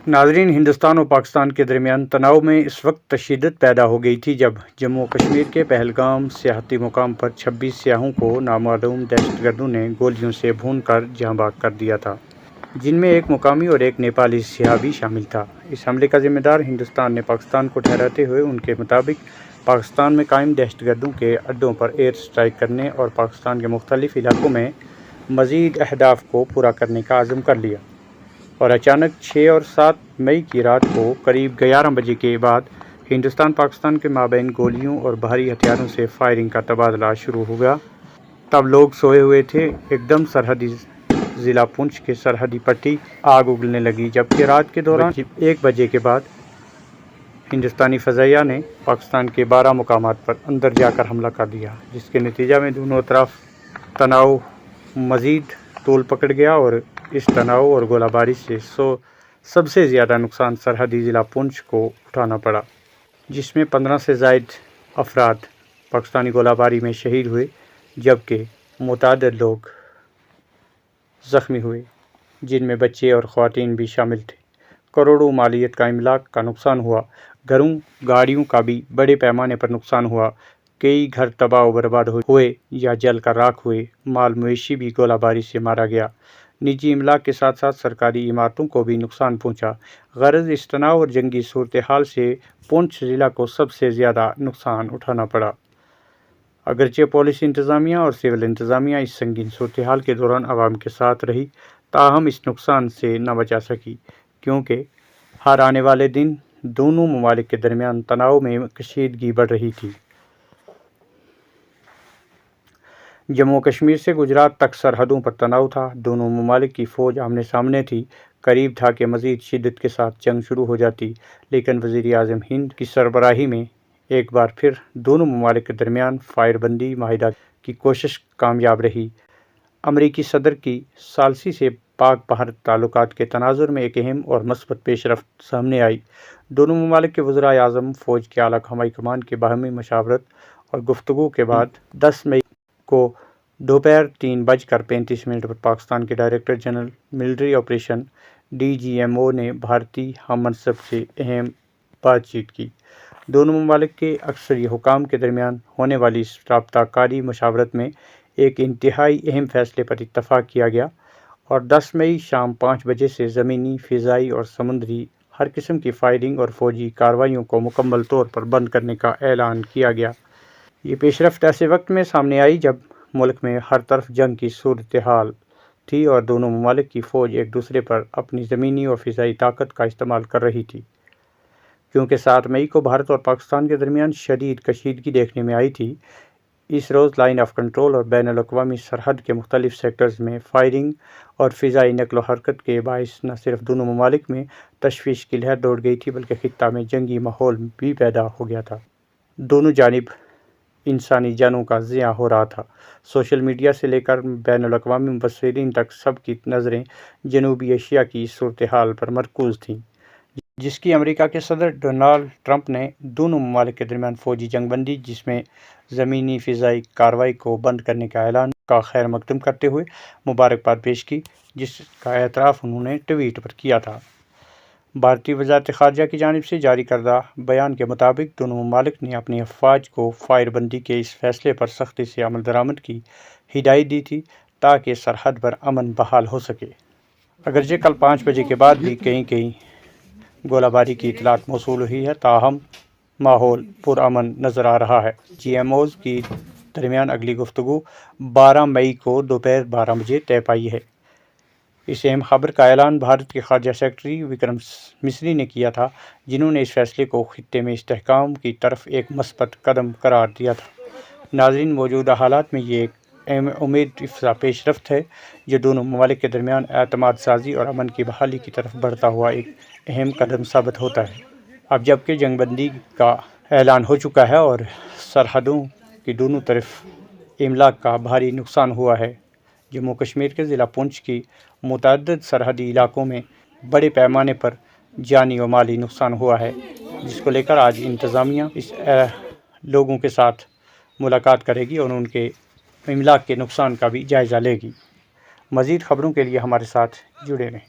ناظرین، ہندوستان اور پاکستان کے درمیان تناؤ میں اس وقت تشدد پیدا ہو گئی تھی جب جموں و کشمیر کے پہلگام سیاحتی مقام پر 26 سیاحوں کو نامعلوم دہشت گردوں نے گولیوں سے بھون کر جاں بحق کر دیا تھا، جن میں ایک مقامی اور ایک نیپالی سیاح بھی شامل تھا۔ اس حملے کا ذمہ دار ہندوستان نے پاکستان کو ٹھہراتے ہوئے ان کے مطابق پاکستان میں قائم دہشت گردوں کے اڈوں پر ایئر اسٹرائیک کرنے اور پاکستان کے مختلف علاقوں میں مزید اہداف کو پورا کرنے کا عزم کر لیا، اور اچانک 6 اور 7 مئی کی رات کو قریب 11 بجے کے بعد ہندوستان پاکستان کے مابین گولیوں اور بھاری ہتھیاروں سے فائرنگ کا تبادلہ شروع ہو گیا۔ تب لوگ سوئے ہوئے تھے، ایک دم سرحدی ضلع پونچھ کے سرحدی پٹی آگ اگلنے لگی، جبکہ رات کے دوران 1 بجے کے بعد ہندوستانی فضائیہ نے پاکستان کے 12 مقامات پر اندر جا کر حملہ کر دیا، جس کے نتیجہ میں دونوں طرف تناؤ مزید طول پکڑ گیا، اور اس تناؤ اور گولہ باری سے سب سے زیادہ نقصان سرحدی ضلع پونچھ کو اٹھانا پڑا، جس میں 15 سے زائد افراد پاکستانی گولہ باری میں شہید ہوئے، جبکہ متعدد لوگ زخمی ہوئے، جن میں بچے اور خواتین بھی شامل تھے۔ کروڑوں مالیت کا املاک کا نقصان ہوا، گھروں گاڑیوں کا بھی بڑے پیمانے پر نقصان ہوا، کئی گھر تباہ و برباد ہوئے یا جل کر راکھ ہوئے، مال مویشی بھی گولہ باری سے مارا گیا، نجی املاک کے ساتھ ساتھ سرکاری عمارتوں کو بھی نقصان پہنچا۔ غرض اس تناؤ اور جنگی صورتحال سے پونچھ ضلع کو سب سے زیادہ نقصان اٹھانا پڑا۔ اگرچہ پولیس انتظامیہ اور سول انتظامیہ اس سنگین صورتحال کے دوران عوام کے ساتھ رہی، تاہم اس نقصان سے نہ بچا سکی، کیونکہ ہر آنے والے دن دونوں ممالک کے درمیان تناؤ میں کشیدگی بڑھ رہی تھی۔ جموں و کشمیر سے گجرات تک سرحدوں پر تناؤ تھا، دونوں ممالک کی فوج آمنے سامنے تھی، قریب تھا کہ مزید شدت کے ساتھ جنگ شروع ہو جاتی، لیکن وزیر اعظم ہند کی سربراہی میں ایک بار پھر دونوں ممالک کے درمیان فائر بندی معاہدہ کی کوشش کامیاب رہی۔ امریکی صدر کی ثالثی سے پاک بھارت تعلقات کے تناظر میں ایک اہم اور مثبت پیش رفت سامنے آئی۔ دونوں ممالک کے وزرائے اعظم، فوج کے اعلیٰ ہائی کمان کے باہمی مشاورت اور گفتگو کے بعد 10 مئی کو دوپہر 3:35 پر پاکستان کے director general military operation DGMO نے بھارتی ہم منصب سے اہم بات چیت کی۔ دونوں ممالک کے عسکری حکام کے درمیان ہونے والی اس رابطہ کاری مشاورت میں ایک انتہائی اہم فیصلے پر اتفاق کیا گیا، اور 10 مئی شام 5 بجے سے زمینی، فضائی اور سمندری ہر قسم کی فائرنگ اور فوجی کارروائیوں کو مکمل طور پر بند کرنے کا اعلان کیا گیا۔ یہ پیش رفت ایسے وقت میں سامنے آئی جب ملک میں ہر طرف جنگ کی صورتحال تھی اور دونوں ممالک کی فوج ایک دوسرے پر اپنی زمینی اور فضائی طاقت کا استعمال کر رہی تھی۔ کیونکہ 7 مئی کو بھارت اور پاکستان کے درمیان شدید کشیدگی دیکھنے میں آئی تھی، اس روز لائن آف کنٹرول اور بین الاقوامی سرحد کے مختلف سیکٹرز میں فائرنگ اور فضائی نقل و حرکت کے باعث نہ صرف دونوں ممالک میں تشویش کی لہر دوڑ گئی تھی، بلکہ خطہ میں جنگی ماحول بھی پیدا ہو گیا تھا۔ دونوں جانب انسانی جانوں کا ضیاع ہو رہا تھا۔ سوشل میڈیا سے لے کر بین الاقوامی مبصرین تک سب کی نظریں جنوبی ایشیا کی صورتحال پر مرکوز تھیں، جس کی امریکہ کے صدر ڈونالڈ ٹرمپ نے دونوں ممالک کے درمیان فوجی جنگ بندی، جس میں زمینی فضائی کارروائی کو بند کرنے کا اعلان کا خیر مقدم کرتے ہوئے مبارکباد پیش کی، جس کا اعتراف انہوں نے ٹویٹ پر کیا تھا۔ بھارتی وزارت خارجہ کی جانب سے جاری کردہ بیان کے مطابق دونوں ممالک نے اپنی افواج کو فائر بندی کے اس فیصلے پر سختی سے عمل درآمد کی ہدایت دی تھی تاکہ سرحد پر امن بحال ہو سکے۔ اگرچہ کل 5 بجے کے بعد بھی کہیں گولہ باری کی اطلاعات موصول ہوئی ہے، تاہم ماحول پرامن نظر آ رہا ہے۔ GMOs کی درمیان اگلی گفتگو 12 مئی کو دوپہر 12 بجے طے پائی ہے۔ اس اہم خبر کا اعلان بھارت کے خارجہ سیکرٹری وکرم مسری نے کیا تھا، جنہوں نے اس فیصلے کو خطے میں استحکام کی طرف ایک مثبت قدم قرار دیا تھا۔ ناظرین، موجودہ حالات میں یہ ایک امید افزا پیش رفت ہے جو دونوں ممالک کے درمیان اعتماد سازی اور امن کی بحالی کی طرف بڑھتا ہوا ایک اہم قدم ثابت ہوتا ہے۔ اب جبکہ جنگ بندی کا اعلان ہو چکا ہے اور سرحدوں کی دونوں طرف املاک کا بھاری نقصان ہوا ہے، جموں کشمیر کے ضلع پونچھ کی متعدد سرحدی علاقوں میں بڑے پیمانے پر جانی و مالی نقصان ہوا ہے، جس کو لے کر آج انتظامیہ اس لوگوں کے ساتھ ملاقات کرے گی اور ان کے املاک کے نقصان کا بھی جائزہ لے گی۔ مزید خبروں کے لیے ہمارے ساتھ جڑے رہیں۔